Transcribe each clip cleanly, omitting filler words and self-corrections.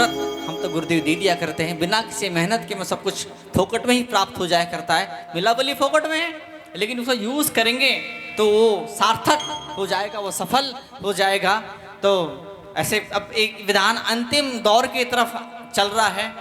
अमृत हम तो गुरुदेव दे दिया करते हैं, बिना किसी मेहनत के में सब कुछ फोकट में ही प्राप्त हो जाया करता है। मिला बली फोकट में है, लेकिन उसका यूज करेंगे तो वो सार्थक हो जाएगा, वो सफल हो जाएगा। तो ऐसे अब एक विधान अंतिम दौर की तरफ चल रहा है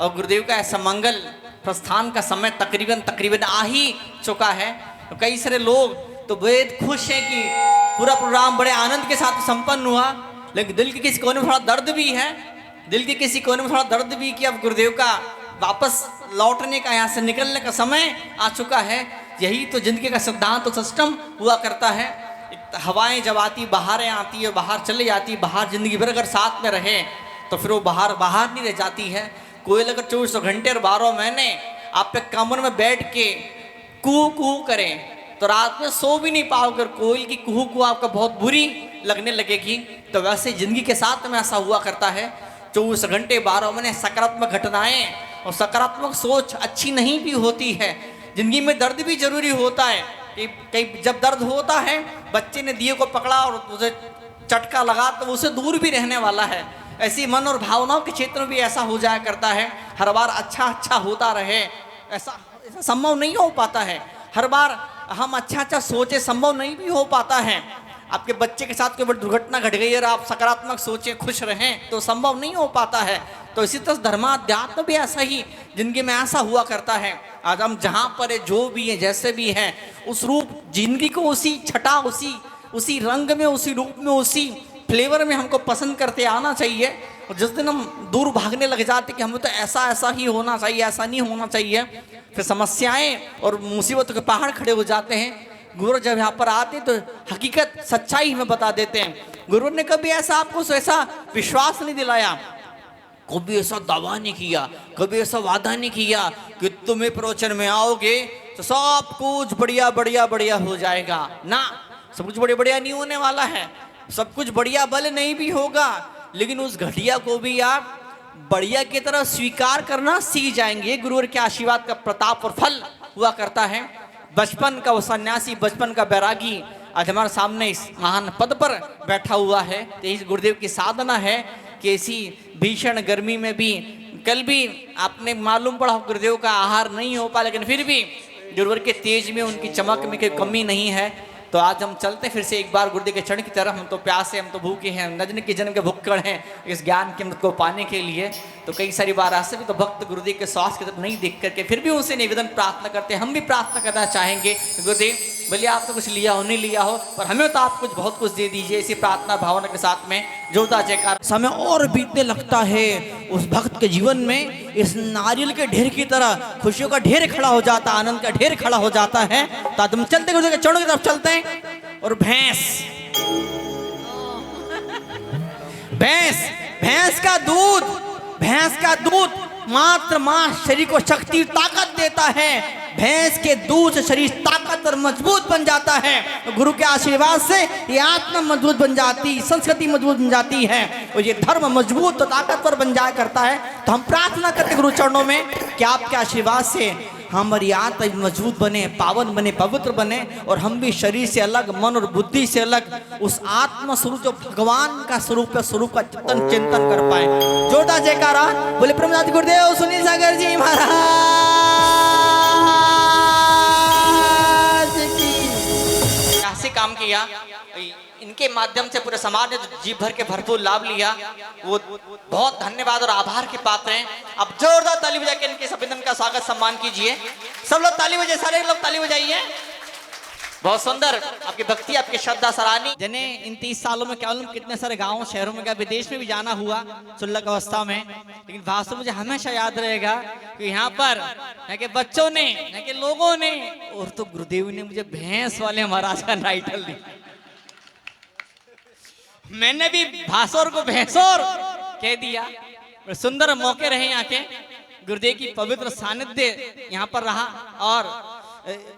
और गुरुदेव का ऐसा मंगल प्रस्थान का समय तकरीबन आ ही चुका है। तो कई सारे लोग तो बेहद खुश हैं कि पूरा प्रोग्राम बड़े आनंद के साथ संपन्न हुआ, लेकिन दिल के किसी कोने में थोड़ा दर्द भी है, दिल के किसी कोने में थोड़ा दर्द भी कि अब गुरुदेव का वापस लौटने का, यहाँ से निकलने का समय आ चुका है। यही तो जिंदगी का सिद्धांत तो सिस्टम हुआ करता है। हवाएं जब आती बाहर आती है, बाहर चली जाती, बाहर जिंदगी भर अगर साथ में रहे तो फिर वो बाहर नहीं रह जाती है। कोयल अगर 24 घंटे और 12 महीने आप पे कमर में बैठ के कू कू करें तो रात में सो भी नहीं पाओगे। कोयल की कुहू को आपका बहुत बुरी लगने लगेगी। तो वैसे जिंदगी के साथ में ऐसा हुआ करता है। 24 घंटे 12 महीने सकारात्मक घटनाएं और सकारात्मक सोच अच्छी नहीं भी होती है। जिंदगी में दर्द भी जरूरी होता है कि कई जब दर्द होता है, बच्चे ने दिए को पकड़ा और उसे चटका लगा तो उसे दूर भी रहने वाला है। ऐसी मन और भावनाओं के क्षेत्र में भी ऐसा हो जाया करता है। हर बार अच्छा होता रहे ऐसा संभव नहीं हो पाता है। हर बार हम अच्छा सोचे संभव नहीं भी हो पाता है। आपके बच्चे के साथ कोई बड़ी दुर्घटना घट गई और आप सकारात्मक सोचें, खुश रहें तो संभव नहीं हो पाता है। तो इसी तरह धर्माध्यात्म भी ऐसा ही जिंदगी में ऐसा हुआ करता है। आज हम जहाँ पर है, जो भी है, जैसे भी हैं, उस रूप जिंदगी को उसी छटा, उसी रंग में, उसी रूप में, उसी फ्लेवर में हमको पसंद करते आना चाहिए। और जिस दिन हम दूर भागने लग जाते कि हमें तो ऐसा ही होना चाहिए, ऐसा नहीं होना चाहिए, फिर समस्याएं और मुसीबतों के पहाड़ खड़े हो जाते हैं। गुरु जब यहाँ पर आते तो हकीकत सच्चाई हमें बता देते हैं। गुरु ने कभी ऐसा आपको ऐसा विश्वास नहीं दिलाया, कभी ऐसा दावा नहीं किया, कभी ऐसा वादा नहीं किया कि तुम्हें प्रवचन में आओगे तो सब कुछ बढ़िया हो जाएगा। ना, सब कुछ बढ़िया नहीं होने वाला है। सब कुछ बढ़िया भले नहीं भी होगा, लेकिन उस घटिया को भी आप बढ़िया की तरह स्वीकार करना सीख जाएंगे। गुरु के आशीर्वाद का प्रताप और फल हुआ करता है। बचपन का वो सन्यासी, बचपन का बैरागी आज हमारे सामने इस महान पद पर बैठा हुआ है। तो इस गुरुदेव की साधना है कि ऐसी भीषण गर्मी में भी, कल भी आपने मालूम पड़ा गुरुदेव का आहार नहीं हो पा, लेकिन फिर भी गुरुवर के तेज में, उनकी चमक में कोई कमी नहीं है। तो आज हम चलते फिर से एक बार गुरुदेव के चरण की तरफ। हम तो प्यासे, हम तो भूखे हैं, नजन की जन्म के भुक्कड़ हैं इस ज्ञान के अमृत को पाने के लिए। तो कई सारी बार ऐसे भी तो भक्त गुरुदेव के स्वास्थ्य की तरफ नहीं देख करके फिर भी उनसे निवेदन प्रार्थना करते हैं। हम भी प्रार्थना करना चाहेंगे गुरुदेव, भले आपने कुछ लिया हो नहीं लिया हो, पर हमें तो आप कुछ बहुत कुछ दे दीजिए। इसी प्रार्थना भावना के साथ में जोरदार जयकार। समय और बीतने लगता है उस भक्त के जीवन में, इस नारियल के ढेर की तरह खुशियों का ढेर खड़ा हो जाता, आनंद का ढेर खड़ा हो जाता है। तो तुम चलते गुरुदेव के चरणों की तरफ चलते हैं। और भैंस का दूध मात्र मां शरीर को शक्ति ताकत देता है। भैंस के दूध से शरीर ताकत और मजबूत बन जाता है। गुरु के आशीर्वाद से ये आत्मा मजबूत बन जाती, संस्कृति मजबूत बन जाती है और ये धर्म मजबूत और ताकतवर बन जाया करता है। तो हम प्रार्थना करते गुरु चरणों में कि आपके आशीर्वाद से हमारी आत्मा मजबूत बने, पावन बने, पवित्र बने और हम भी शरीर से अलग, मन और बुद्धि से अलग उस आत्मा स्वरूप जो भगवान का स्वरूप का चिंतन कर पाए। जोरदार जयकारा बोले ब्रह्मदास गुरुदेव सुनील सागर जी महाराज की। ऐसे काम किया, इनके माध्यम से पूरे समाज ने जी भर के भरपूर लाभ लिया, वो बहुत धन्यवाद और आभार के पात्र हैं। अब जोरदार ताली बजा के इनके अभिनंदन का स्वागत सम्मान कीजिए। सब लोग ताली बजाइए, सारे लोग ताली बजाइए। बहुत सुंदर आपकी भक्ति, आपकी श्रद्धा सराहनीय। जने इन 30 सालों में क्या कितने सारे गांवों शहरों में, क्या विदेश में भी जाना हुआ सुलग अवस्था में, लेकिन भाषण मुझे हमेशा याद रहेगा कि यहाँ पर यहाँ के बच्चों ने, यहाँ के लोगों ने और तो गुरुदेव ने मुझे भैंस वाले महाराज का टाइटल दिया। मैंने भी भासोर को भैंसोर कह दिया। सुंदर मौके रहे यहाँ के, गुरुदेव की पवित्र सानिध्य यहाँ पर रहा। और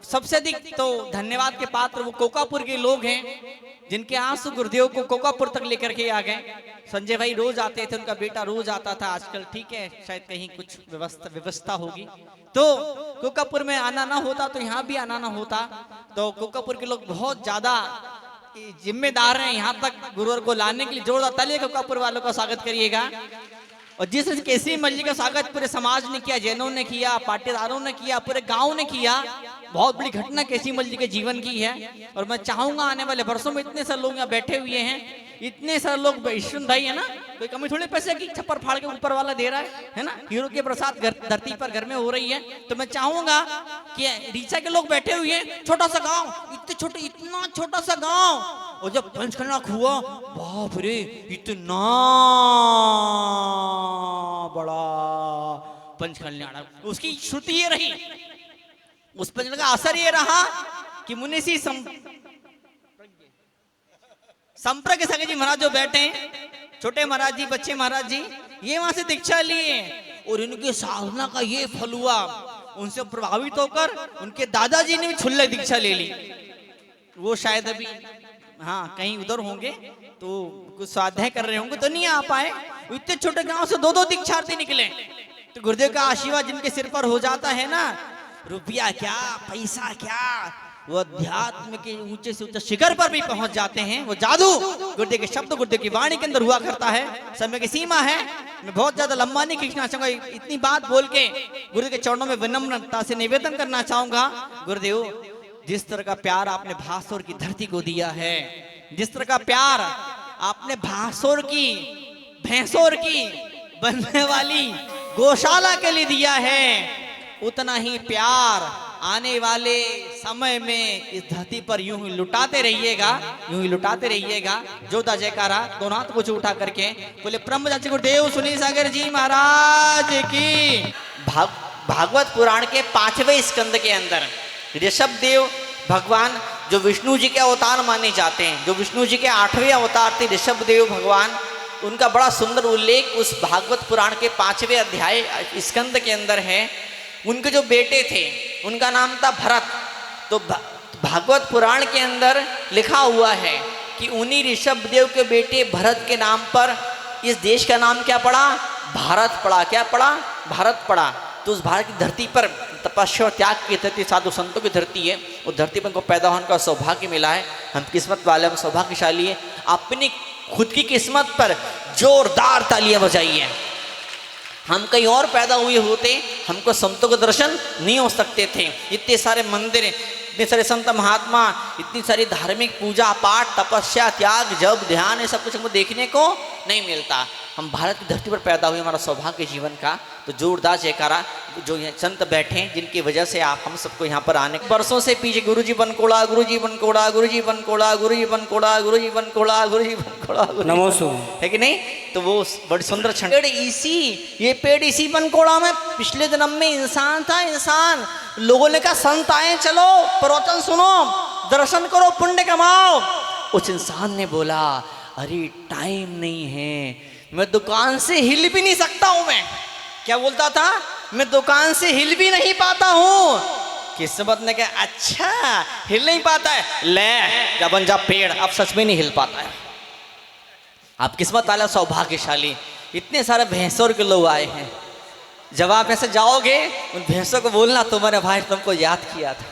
सबसे अधिक तो धन्यवाद के पात्र वो कोकापुर के लोग हैं जिनके आंसू गुरुदेव को कोकापुर तक लेकर के आ गए। संजय भाई रोज आते थे, उनका बेटा रोज आता था। आजकल ठीक है, शायद कहीं कुछ व्यवस्था होगी तो कोकापुर में आना ना होता तो यहाँ भी आना ना होता। तो कोकापुर के लोग बहुत ज्यादा जिम्मेदार हैं यहाँ तक गुरुवर को लाने के लिए। जोरदार ताली कोकापुर वालों का स्वागत करिएगा। और जिस केसरी मल जी का स्वागत पूरे समाज ने किया, जैनों ने किया, पाटीदारों ने किया, पूरे गांव ने किया, बहुत बड़ी घटना केसरी मल जी के जीवन की है। और मैं चाहूंगा आने वाले वर्षों में इतने सारे लोग यहाँ बैठे हुए हैं, इतने सारे लोग, ईश्वर भाई है ना, कोई कमी थोड़ी पैसे की, छप्पर फाड़ के ऊपर वाला दे रहा है ना, हीरो के प्रसाद धरती पर घर में हो रही है। तो मैं चाहूंगा कि रीचा के लोग बैठे हुए हैं, छोटा सा गांव, इतने छोटे, इतना छोटा सा गांव, और जब पंचकन्या हुआ, बाप रे इतना बड़ा पंचकल्याण, उसकी श्रुति ये रही, उस पंचकल्याण का असर ये रहा कि मुनिषि संप्रज्ञ संग जी महाराज जो बैठे हैं, छोटे महाराज जी, बच्चे महाराज जी, ये वहां से दीक्षा लिए और इनकी साधना का ये फल हुआ। उनसे प्रभावित होकर उनके दादाजी ने भी क्षुल्लक दीक्षा ले ली। वो शायद अभी हाँ कहीं उधर होंगे, तो कुछ स्वाध्याय कर रहे होंगे, तो नहीं आ पाए। इतने छोटे गांव से दो दीक्षार्थी निकले। तो गुरुदेव का आशीर्वाद जिनके सिर पर हो जाता है ना, रुपया क्या, पैसा क्या, वो अध्यात्म के ऊंचे से ऊंचे शिखर पर भी पहुंच जाते हैं। वो जादू गुरुदेव के शब्द, गुरुदेव की वाणी के अंदर हुआ करता है। समय की सीमा है, मैं बहुत ज्यादा लंबा नहीं खींचना चाहूंगा, इतनी बात बोल के गुरुदेव के चरणों में विनम्रता से निवेदन करना चाहूंगा। गुरुदेव, जिस तरह का प्यार आपने भासोर की धरती को दिया है, जिस तरह का प्यार आपने भासोर की, भैंसोर की बनने वाली गौशाला के लिए दिया है, उतना ही प्यार आने वाले समय में इस धरती पर यूं ही लुटाते रहिएगा, यूं ही लुटाते रहिएगा। जोता जयकारा दोनों हाथ कुछ उठा करके बोले ब्रह्मचारी गुरुदेव सुनी सागर जी महाराज की। भागवत पुराण के 5वें स्कंद के अंदर ऋषभ देव भगवान जो विष्णु जी के अवतार माने जाते हैं, जो विष्णु जी के 8वें अवतार थे ऋषभ देव भगवान, उनका बड़ा सुंदर उल्लेख उस भागवत पुराण के 5वें अध्याय स्कंद के अंदर है। उनके जो बेटे थे उनका नाम था भरत। तो भागवत पुराण के अंदर लिखा हुआ है कि उन्हीं ऋषभ देव के बेटे भरत के नाम पर इस देश का नाम क्या पड़ा, भारत पड़ा। क्या पड़ा, भारत पड़ा। तो उस भारत की धरती पर तपस्या और त्याग की धरती, साधु संतों की धरती है। उस धरती पर उनको पैदा होने का सौभाग्य मिला है। हम किस्मत वाले, हम सौभाग्यशाली है। अपनी खुद की किस्मत पर जोरदार तालियां बजाइए। हम कहीं और पैदा हुए होते, हमको संतों के दर्शन नहीं हो सकते थे। इतने सारे मंदिर, इतने सारे संत महात्मा, इतनी सारी धार्मिक पूजा पाठ, तपस्या, त्याग, जप, ध्यान, ये सब कुछ हमको देखने को नहीं मिलता। हम भारत की धरती पर पैदा हुए, हमारा सौभाग्य जीवन का। तो जोरदार जयकारा जो ये संत बैठे हैं, जिनकी वजह से आप हम सबको यहाँ पर आने बरसों से पीछे गुरुजी बनकोड़ा, गुरुजी बनकोड़ा, गुरुजी बनकोड़ा, गुरुजी बनकोड़ा, गुरुजी बनकोड़ा, गुरुजी बनकोड़ा, नमोसु है कि नहीं। तो वो बड़ी सुंदर क्षण, ये पेड़ इसी बनकोड़ा में पिछले जन्म में इंसान था। इंसान लोगों ने कहा संत आए, चलो प्रवचन सुनो, दर्शन करो, पुण्य कमाओ। उस इंसान ने बोला अरे टाइम नहीं है, मैं दुकान से हिल भी नहीं सकता हूं। मैं क्या बोलता था, मैं दुकान से हिल भी नहीं पाता हूं। किस्मत ने कहा अच्छा हिल नहीं पाता है, ले जा बन जा पेड़। अब सच में नहीं हिल पाता है। आप किस्मत वाला, सौभाग्यशाली। इतने सारे भैंसों के लोग आए हैं। जब आप ऐसे जाओगे उन भैंसों को बोलना तुम्हारे भाई तुमको याद किया था,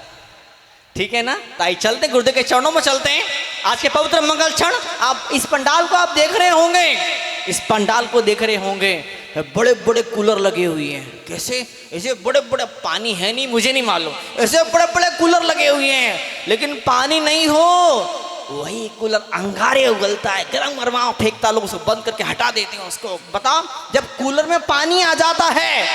ठीक है ना। ताई चलते गुरुदेव के चरणों में चलते हैं। आज के पवित्र मंगल क्षण, आप इस पंडाल को आप देख रहे होंगे, इस पंडाल को देख रहे होंगे। बड़े बड़े कूलर लगे हुए हैं। कैसे, ऐसे बड़े बड़े, पानी है नहीं मुझे नहीं मालूम, ऐसे बड़े बड़े कूलर लगे हुए हैं, लेकिन पानी नहीं हो। वही कूलर अंगारे उगलता है, गर्म गरमाओ फेंकता, लोग उसको बंद करके हटा देते हैं उसको। बताओ, जब कूलर में पानी आ जाता है,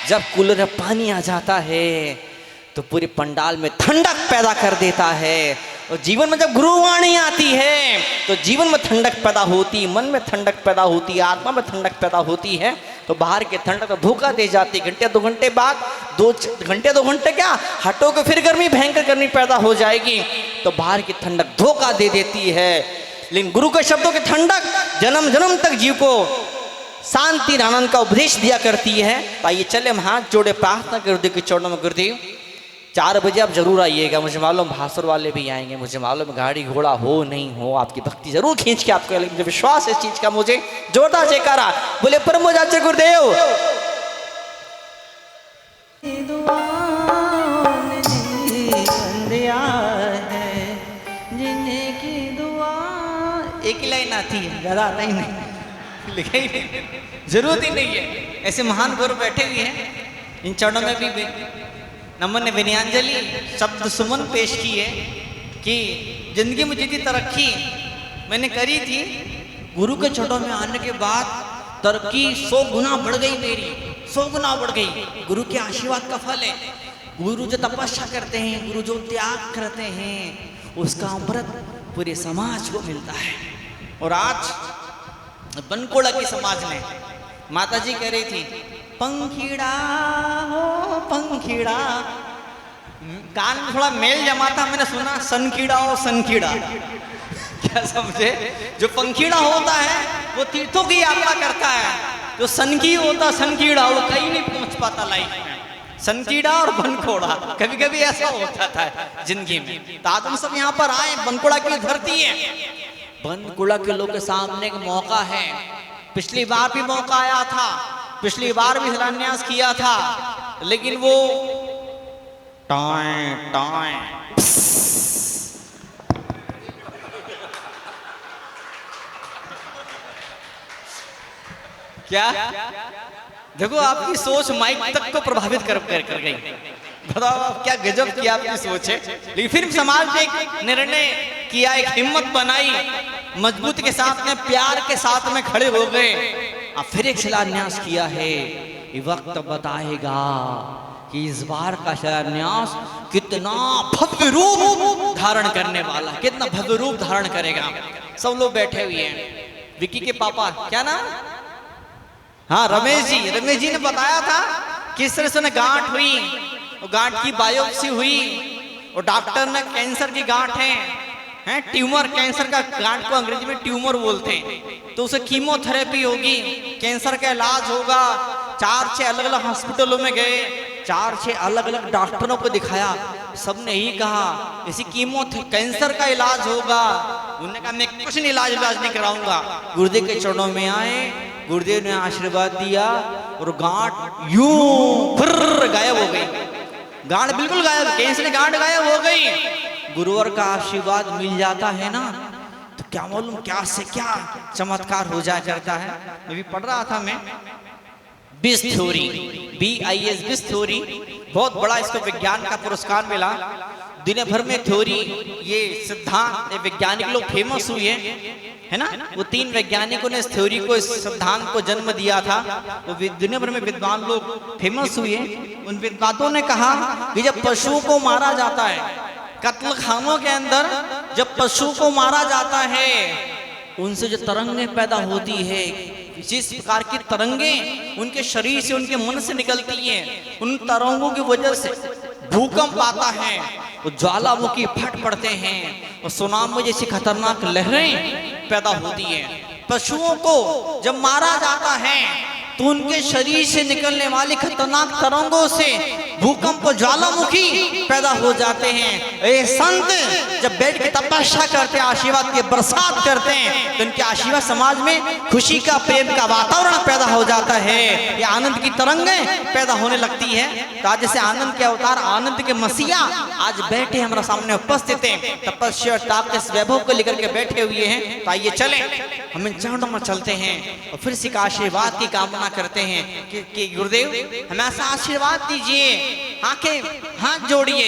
जब कूलर में पानी आ जाता है तो पूरे पंडाल में ठंडक पैदा कर देता है। और जीवन में जब गुरुवाणी आती है तो जीवन में ठंडक पैदा होती, मन में ठंडक पैदा होती, आत्मा में ठंडक पैदा होती है। तो बाहर के ठंडक को धोखा दे जाती। घंटे 2 घंटे बाद, 2 घंटे क्या, हटोगे फिर गर्मी, भयंकर गर्मी पैदा हो जाएगी। तो बाहर की ठंडक धोखा दे देती है। लेकिन गुरु के शब्दों की ठंडक जन्म जन्म तक जीव को शांति आनंद का उपदेश दिया करती है। आइए चले हम हाथ जोड़े प्रार्थना गुरुदेव के चरणों में। गुरुदेव 4 बजे आप जरूर आइएगा। मुझे मालूम भासुर वाले भी आएंगे, मुझे मालूम गाड़ी घोड़ा हो नहीं हो, आपकी भक्ति जरूर खींच के आपको, मुझे विश्वास है इस चीज का। मुझे जोरदार जयकारा बोले परमोजाचे गुरुदेव। एक ही लाइन आती है, ज्यादा आता ही नहीं, लिखा ही नहीं। जरूरत ही नहीं है। ऐसे महान गुरु बैठे हुए हैं, इन चरणों में भी नमन ने विनयांजलि शब्द सुमन पेश की है कि जिंदगी में जितनी तरक्की मैंने करी थी, गुरु के चरणों में आने के बाद तरक्की 100 गुना बढ़ गई मेरी, 100 गुना बढ़ गई। गुरु के आशीर्वाद का फल है। गुरु जो तपस्या करते हैं, गुरु जो त्याग करते हैं, उसका अमृत पूरे समाज को मिलता है। और आज बनकोड़ा की समाज ने माता जी कह रही थी, पंखीड़ा हो पंखीड़ा, कान में थोड़ा मेल जमा था, मैंने सुना सनकीड़ा हो सनकीड़ा। क्या समझे? जो पंखीड़ा होता है वो तीर्थों की यात्रा करता है, जो सनकी होता सनकीड़ा वो कहीं नहीं पहुंच पाता लाइफ में। सनकीड़ा और बनकोड़ा कभी कभी ऐसा होता था जिंदगी में। तो आज हम सब यहाँ पर आए, बनकोड़ा की धरती है, बनकोड़ा के लोग के सामने एक मौका है। पिछली बार भी मौका आया था, पिछली बार भी शिलान्यास किया था, लेकिन वो टाएं टाएं क्या देखो, आपकी सोच माइक तक को प्रभावित कर गई। बताओ आप क्या गजब की आपकी सोच है। लेकिन फिर समाज ने एक निर्णय किया, एक हिम्मत बनाई, मजबूत के साथ में, प्यार के साथ में खड़े हो गए। अब फिर एक शिलान्यास किया है। ये वक्त बताएगा कि इस बार का शिलान्यास कितना भव्य रूप धारण करने वाला, कितना भव्य रूप धारण करेगा। सब लोग बैठे हुए हैं। विक्की के पापा क्या नाम? हाँ, रमेश जी ने बताया था किस तरह से गांठ हुई, और गांठ की बायोप्सी हुई, और डॉक्टर ने कैंसर की गांठ है ट्यूमर, कैंसर का गांठ को अंग्रेजी में ट्यूमर बोलते हैं। तो उसे कीमोथेरेपी होगी, कैंसर का इलाज होगा। 4-6 अलग अलग हॉस्पिटलों में गए, 4-6 अलग अलग डॉक्टरों को दिखाया, सबने ही कहा इसी कैंसर का इलाज होगा। उन्होंने कहा मैं कुछ नहीं इलाज नहीं कराऊंगा। गुरुदेव के चरणों में आए, गुरुदेव ने आशीर्वाद दिया, और गांठ यूं फिर गायब हो गई। गांठ बिल्कुल गायब, कैंसर की गांठ गायब हो गई। गुरुवर का आशीर्वाद मिल जाता है ना, तो क्या मालूम क्या से क्या चमत्कार हो जाया करता है। मैं भी पढ़ रहा था, मैं बिस थ्योरी, BIS बिस थ्योरी, बहुत बड़ा इसको विज्ञान का पुरस्कार मिला। दुनिया भर में थ्योरी, ये सिद्धांत, ये वैज्ञानिक लोग फेमस हुए है ना। वो 3 वैज्ञानिकों ने इस थ्योरी को, इस सिद्धांत को जन्म दिया था। वो दुनिया भर में विद्वान लोग फेमस हुए। उन विद्वानों ने कहा कि जब पशुओं को मारा जाता है, कत्ल खानों के अंदर जब पशु को मारा जाता है, उनसे जो तरंगें पैदा होती है, जिस प्रकार की तरंगें उनके शरीर से, उनके मन से निकलती हैं, उन तरंगों की वजह से भूकंप आता है, वो ज्वालामुखी फट पड़ते हैं, और सुनामी जैसी खतरनाक लहरें पैदा होती हैं। पशुओं को जब मारा जाता है तो उनके शरीर से निकलने वाली खतरनाक तरंगों से भूकंप, ज्वालामुखी पैदा हो जाते हैं। ये संत जब बैठ के तपस्या करते हैं, आशीर्वाद की बरसात करते हैं, तो उनके आशीर्वाद समाज में खुशी का, प्रेम का वातावरण पैदा हो जाता है। ये आनंद की तरंगें पैदा होने लगती है। तो आज जैसे आनंद के अवतार, आनंद के मसीहा आज बैठे हमारे सामने उपस्थित हैं, तपस्या और ताप के वैभव को लेकर के बैठे हुए हैं। तो आइए चले, हम इन चरणों में चलते हैं और फिर से आशीर्वाद की कामना करते हैं कि गुरुदेव हमें ऐसा आशीर्वाद दीजिए। आंखें हाथ जोड़िए,